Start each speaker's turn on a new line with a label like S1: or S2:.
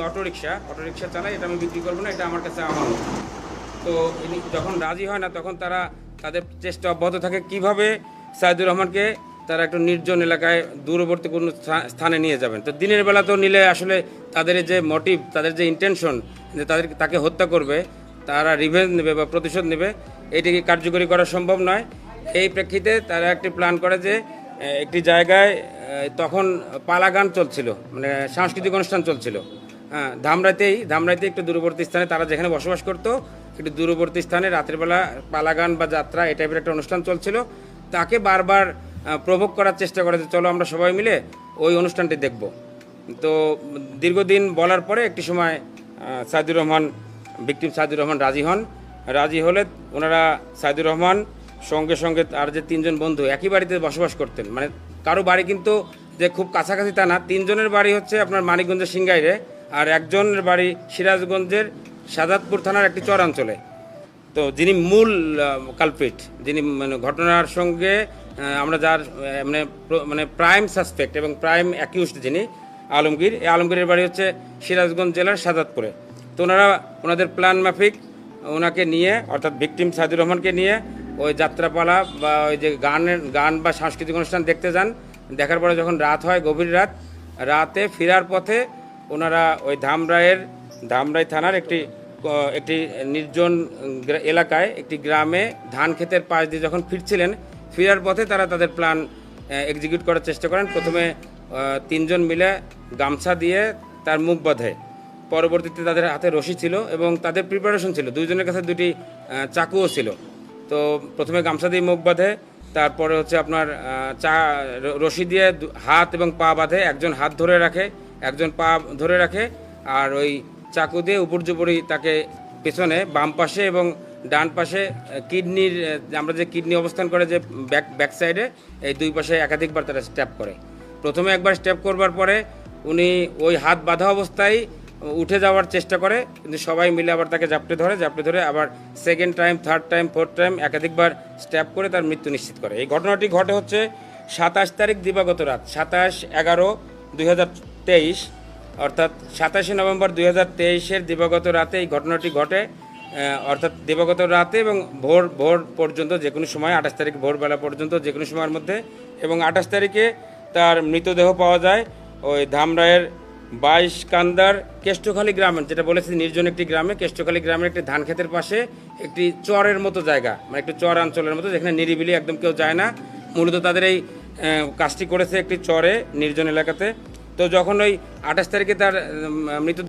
S1: Autorickshaw চালায়, এটা আমি বিক্রি করবো না, এটা আমার কাছে আমানত। তো যখন রাজি হয় না তখন তাদের চেষ্টা অব্যাহত থাকে কিভাবে সাইদুর রহমানকে তারা একটু নির্জন এলাকায় দূরবর্তী কোনো স্থানে নিয়ে যাবেন। তো দিনের বেলা তো নিলে আসলে তাদের যে মোটিভ, তাদের যে ইন্টেনশন যে তাকে হত্যা করবে, তারা রিভেঞ্জ নেবে বা প্রতিশোধ নেবে, এটিকে কার্যকরী করা সম্ভব নয়। এই প্রেক্ষিতে তারা একটি প্ল্যান করে যে একটি জায়গায় তখন পালা গান চলছিল, মানে সাংস্কৃতিক অনুষ্ঠান চলছিল। হ্যাঁ, ধামরাইতে একটু দূরবর্তী স্থানে তারা যেখানে বসবাস করতো, একটু দূরবর্তী স্থানে রাতের বেলা পালাগান বা যাত্রা এই টাইপের একটা অনুষ্ঠান চলছিল। তাকে বারবার প্রভোগ করার চেষ্টা করে যে চলো আমরা সবাই মিলে ওই অনুষ্ঠানটি দেখব। তো দীর্ঘদিন বলার পরে একটি সময় ভিকটিম সাইদুর রহমান রাজি হলে ওনারা সাইদুর রহমান সঙ্গে সঙ্গে আর যে তিনজন বন্ধু একই বাড়িতে বসবাস করতেন, মানে কারো বাড়ি কিন্তু যে খুব কাছাকাছি তা না, তিনজনের বাড়ি হচ্ছে আপনার মানিকগঞ্জের সিংগাইরে, আর একজনের বাড়ি সিরাজগঞ্জের সাজাদপুর থানার একটি চরাঞ্চলে। তো যিনি মূল কালপ্রিট, যিনি মানে ঘটনার সঙ্গে আমরা যার মানে প্রাইম সাসপেক্ট এবং প্রাইম অ্যাকিউজড যিনি আলমগীরের বাড়ি হচ্ছে সিরাজগঞ্জ জেলার সাজাদপুরে। তো ওনাদের প্ল্যান মাফিক ওনাকে নিয়ে, অর্থাৎ ভিকটিম সাইদুর রহমানকে নিয়ে ওই যাত্রাপালা বা ওই যে গান বা সাংস্কৃতিক অনুষ্ঠান দেখতে যান। দেখার পরে যখন রাত হয়, গভীর রাতে ফেরার পথে ওনারা ওই ধামরাই থানার একটি নির্জন এলাকায় একটি গ্রামে ধান ক্ষেতের পাশ দিয়ে যখন ফেরার পথে তারা তাদের প্ল্যান এক্সিকিউট করার চেষ্টা করেন। প্রথমে তিনজন মিলে গামছা দিয়ে তার মুখ বাঁধে, পরবর্তীতে তাদের হাতে রশি ছিল এবং তাদের প্রিপারেশন ছিল, দুইজনের কাছে দুটি চাকুও ছিল। তো প্রথমে গামছা দিয়ে মুখ বাঁধে, তারপরে হচ্ছে আপনার রশি দিয়ে হাত এবং পা বাঁধে, একজন হাত ধরে রাখে, একজন পা ধরে রাখে, আর ওই চাকু দিয়ে উপর্যুপরি তাকে পেছনে বাম পাশে এবং ডান পাশে কিডনির, আমরা যে কিডনি অবস্থান করে যে ব্যাক সাইডে, এই দুই পাশে একাধিকবার তারা স্ট্যাপ করে। প্রথমে একবার স্ট্যাপ করবার পরে উনি ওই হাত বাঁধা অবস্থায় উঠে যাওয়ার চেষ্টা করে, কিন্তু সবাই মিলে আবার তাকে জাপটে ধরে আবার second time, third time, fourth time একাধিকবার স্ট্যাপ করে তার মৃত্যু নিশ্চিত করে। এই ঘটনাটি ঘটে হচ্ছে 27 তারিখ দিবাগত রাত, 27/11/2023, অর্থাৎ 27শে নভেম্বর 2023-এর দিবাগত রাতে এই ঘটনাটি ঘটে। অর্থাৎ দিবাগত রাতে এবং ভোর পর্যন্ত যে কোনো সময়, 28 তারিখ ভোরবেলা পর্যন্ত যে কোনো সময়ের মধ্যে, এবং 28 তারিখে তার মৃতদেহ পাওয়া যায় ওই ধামরাইয়ের 22 কান্দার কেষ্টখালী গ্রামের, যেটা বলেছি নির্জন একটি গ্রামে, কেষ্টখালী গ্রামের একটি ধান ক্ষেতের পাশে একটি চরের মতো জায়গা, মানে একটু চর অঞ্চলের মতো, যেখানে নিরিবিলি একদম কেউ যায় না। মূলত তাদের এই কাজটি করেছে একটি চরে নির্জন এলাকাতে। তো যখন ওই 28 তারিখে তার মৃত